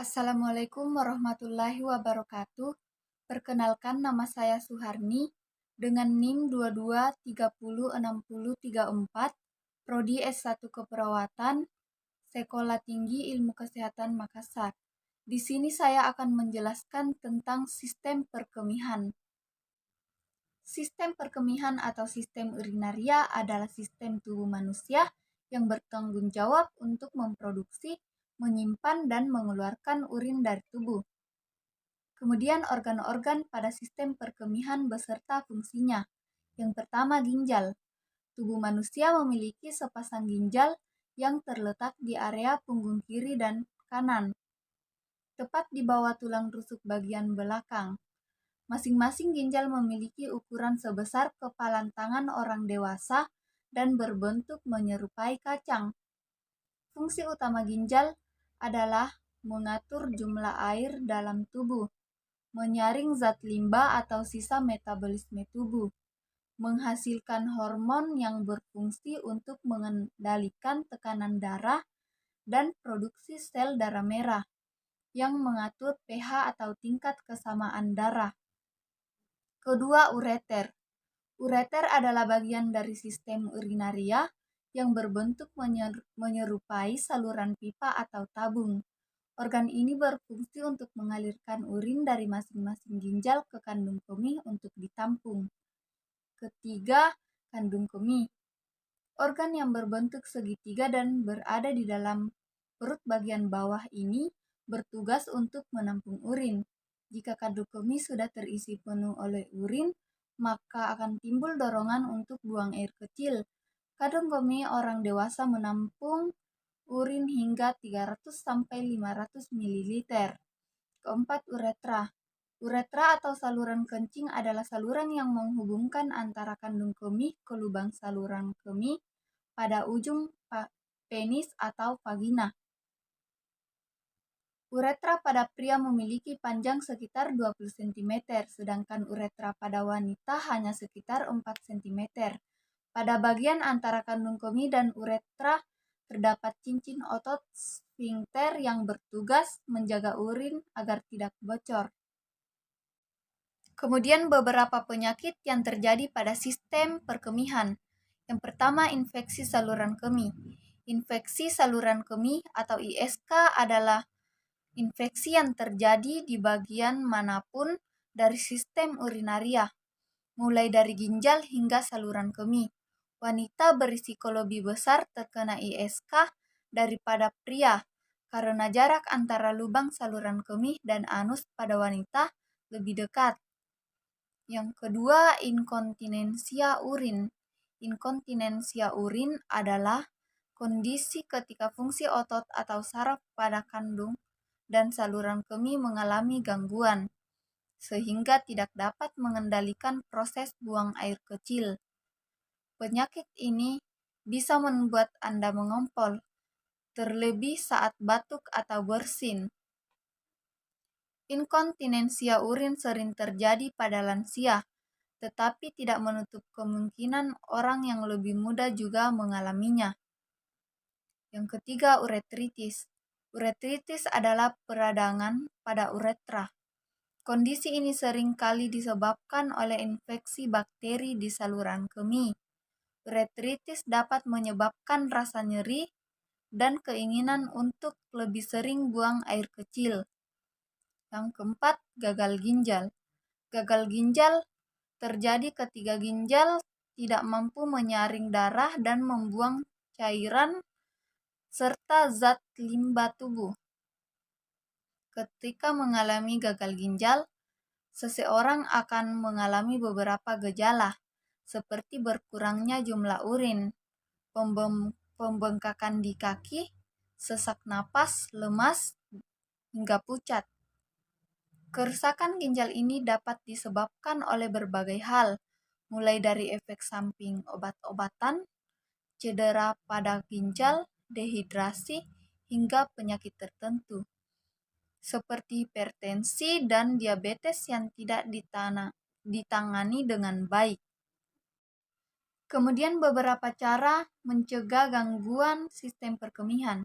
Assalamualaikum warahmatullahi wabarakatuh. Perkenalkan, nama saya Suharni dengan NIM 22306034, Prodi S1 Keperawatan, Sekolah Tinggi Ilmu Kesehatan Makassar. Di sini saya akan menjelaskan tentang sistem perkemihan. Sistem perkemihan atau sistem urinaria adalah sistem tubuh manusia yang bertanggung jawab untuk memproduksi, menyimpan, dan mengeluarkan urin dari tubuh. Kemudian organ-organ pada sistem perkemihan beserta fungsinya. Yang pertama, ginjal. Tubuh manusia memiliki sepasang ginjal yang terletak di area punggung kiri dan kanan, tepat di bawah tulang rusuk bagian belakang. Masing-masing ginjal memiliki ukuran sebesar kepalan tangan orang dewasa dan berbentuk menyerupai kacang. Fungsi utama ginjal adalah mengatur jumlah air dalam tubuh, menyaring zat limbah atau sisa metabolisme tubuh, menghasilkan hormon yang berfungsi untuk mengendalikan tekanan darah, dan produksi sel darah merah yang mengatur pH atau tingkat kesamaan darah. Kedua, ureter. Ureter adalah bagian dari sistem urinaria yang berbentuk menyerupai saluran pipa atau tabung. Organ ini berfungsi untuk mengalirkan urin dari masing-masing ginjal ke kandung kemih untuk ditampung. Ketiga, kandung kemih. Organ yang berbentuk segitiga dan berada di dalam perut bagian bawah ini bertugas untuk menampung urin. Jika kandung kemih sudah terisi penuh oleh urin, maka akan timbul dorongan untuk buang air kecil. Kandung kemih orang dewasa menampung urin hingga 300-500 ml. Keempat, uretra. Uretra atau saluran kencing adalah saluran yang menghubungkan antara kandung kemih ke lubang saluran kemih pada ujung penis atau vagina. Uretra pada pria memiliki panjang sekitar 20 cm, sedangkan uretra pada wanita hanya sekitar 4 cm. Pada bagian antara kandung kemih dan uretra terdapat cincin otot sfinkter yang bertugas menjaga urin agar tidak bocor. Kemudian beberapa penyakit yang terjadi pada sistem perkemihan. Yang pertama, infeksi saluran kemih. Infeksi saluran kemih atau ISK adalah infeksi yang terjadi di bagian manapun dari sistem urinaria, mulai dari ginjal hingga saluran kemih. Wanita berisiko lebih besar terkena ISK daripada pria karena jarak antara lubang saluran kemih dan anus pada wanita lebih dekat. Yang kedua, inkontinensia urin. Inkontinensia urin adalah kondisi ketika fungsi otot atau saraf pada kandung dan saluran kemih mengalami gangguan, sehingga tidak dapat mengendalikan proses buang air kecil. Penyakit ini bisa membuat Anda mengompol, terlebih saat batuk atau bersin. Inkontinensia urin sering terjadi pada lansia, tetapi tidak menutup kemungkinan orang yang lebih muda juga mengalaminya. Yang ketiga, uretritis. Uretritis adalah peradangan pada uretra. Kondisi ini sering kali disebabkan oleh infeksi bakteri di saluran kemih. Uretritis dapat menyebabkan rasa nyeri dan keinginan untuk lebih sering buang air kecil. Yang keempat, gagal ginjal. Gagal ginjal terjadi ketika ginjal tidak mampu menyaring darah dan membuang cairan serta zat limbah tubuh. Ketika mengalami gagal ginjal, seseorang akan mengalami beberapa gejala, seperti berkurangnya jumlah urin, pembengkakan di kaki, sesak napas, lemas, hingga pucat. Kerusakan ginjal ini dapat disebabkan oleh berbagai hal, mulai dari efek samping obat-obatan, cedera pada ginjal, dehidrasi, hingga penyakit tertentu, seperti hipertensi dan diabetes yang tidak ditangani dengan baik. Kemudian beberapa cara mencegah gangguan sistem perkemihan.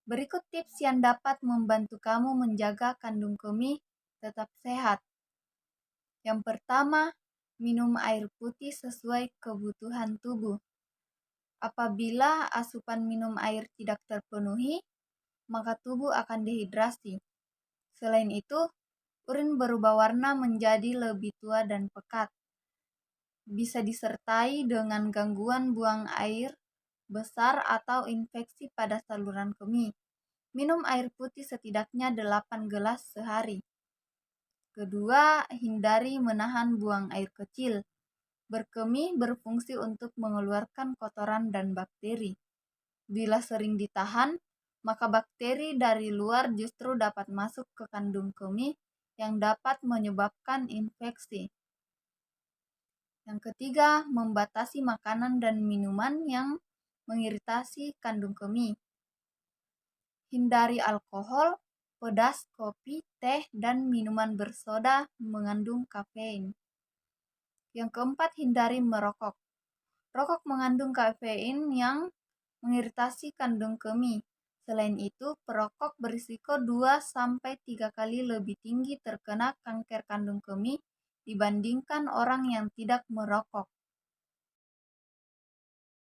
Berikut tips yang dapat membantu kamu menjaga kandung kemih tetap sehat. Yang pertama, minum air putih sesuai kebutuhan tubuh. Apabila asupan minum air tidak terpenuhi, maka tubuh akan dehidrasi. Selain itu, urin berubah warna menjadi lebih tua dan pekat. Bisa disertai dengan gangguan buang air besar atau infeksi pada saluran kemih. Minum air putih setidaknya 8 gelas sehari. Kedua, hindari menahan buang air kecil. Berkemih berfungsi untuk mengeluarkan kotoran dan bakteri. Bila sering ditahan, maka bakteri dari luar justru dapat masuk ke kandung kemih yang dapat menyebabkan infeksi. Yang ketiga, membatasi makanan dan minuman yang mengiritasi kandung kemih. Hindari alkohol, pedas, kopi, teh, dan minuman bersoda mengandung kafein. Yang keempat, hindari merokok. Rokok mengandung kafein yang mengiritasi kandung kemih. Selain itu, perokok berisiko 2-3 kali lebih tinggi terkena kanker kandung kemih dibandingkan orang yang tidak merokok.